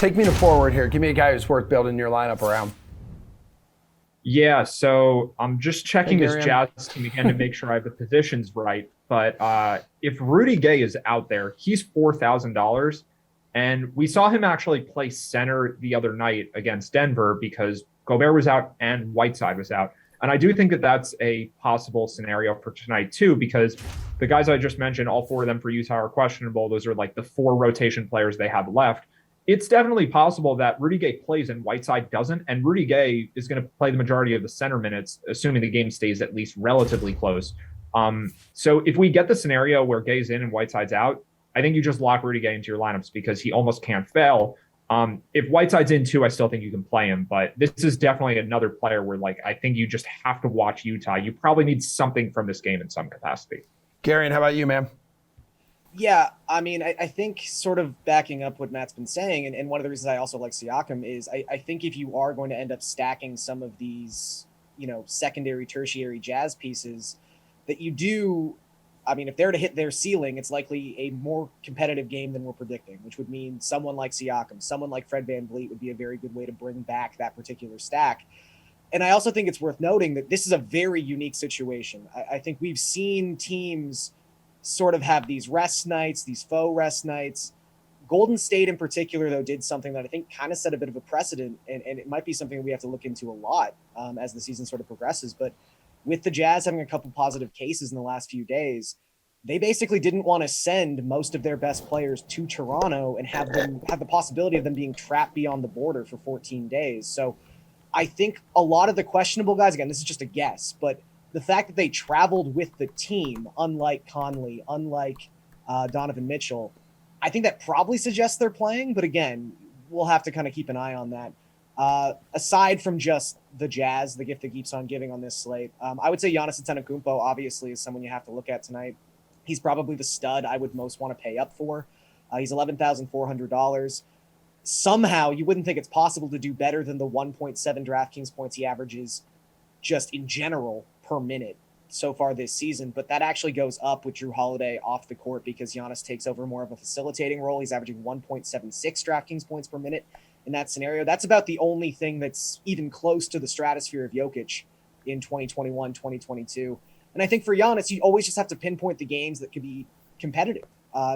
take me to forward here. Give me a guy who's worth building your lineup around. Yeah, so I'm just Hey, checking this Garion. Jazz team again to make sure I have the positions right. But if Rudy Gay is out there, he's $4,000. And we saw him actually play center the other night against Denver because Gobert was out and Whiteside was out. And I do think that that's a possible scenario for tonight, too, because the guys I just mentioned, all four of them for Utah are questionable. Those are like the four rotation players they have left. It's definitely possible that Rudy Gay plays and Whiteside doesn't, and Rudy Gay is going to play the majority of the center minutes, assuming the game stays at least relatively close. So if we get the scenario where Gay's in and Whiteside's out, I think you just lock Rudy Gay into your lineups because he almost can't fail. If Whiteside's in too, I still think you can play him, but this is definitely another player where like I think you just have to watch Utah. You probably need something from this game in some capacity. Garion, how about you, man? Yeah, I mean, I think sort of backing up what Matt's been saying, and one of the reasons I also like Siakam is I think if you are going to end up stacking some of these, secondary, tertiary Jazz pieces, that you do, I mean, if they're to hit their ceiling, it's likely a more competitive game than we're predicting, which would mean someone like Siakam, someone like Fred VanVleet would be a very good way to bring back that particular stack. And I also think it's worth noting that this is a very unique situation. I think we've seen teams sort of have these rest nights, these faux rest nights. Golden State in particular, though, did something that I think kind of set a bit of a precedent, and it might be something that we have to look into a lot as the season sort of progresses. But with the Jazz having a couple positive cases in the last few days, they basically didn't want to send most of their best players to Toronto and have the possibility of them being trapped beyond the border for 14 days. So I think a lot of the questionable guys, again, this is just a guess, but the fact that they traveled with the team, unlike Conley, unlike Donovan Mitchell, I think that probably suggests they're playing. But again, we'll have to kind of keep an eye on that. Aside from just the Jazz, the gift that keeps on giving on this slate, I would say Giannis Antetokounmpo obviously is someone you have to look at tonight. He's probably the stud I would most want to pay up for. He's $11,400. Somehow, you wouldn't think it's possible to do better than the 1.7 DraftKings points he averages just in general per minute so far this season, but that actually goes up with Drew Holiday off the court because Giannis takes over more of a facilitating role. He's averaging 1.76 DraftKings points per minute in that scenario. That's about the only thing that's even close to the stratosphere of Jokic in 2021, 2022. And I think for Giannis, you always just have to pinpoint the games that could be competitive.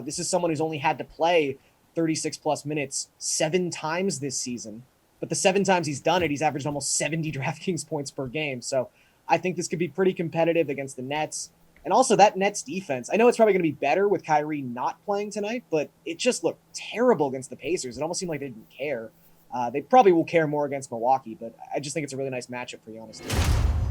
This is someone who's only had to play 36 plus minutes 7 times this season, but the 7 times he's done it, he's averaged almost 70 DraftKings points per game. So I think this could be pretty competitive against the Nets. And also that Nets defense, I know it's probably going to be better with Kyrie not playing tonight, but it just looked terrible against the Pacers. It almost seemed like they didn't care. They probably will care more against Milwaukee, but I just think it's a really nice matchup for Giannis too.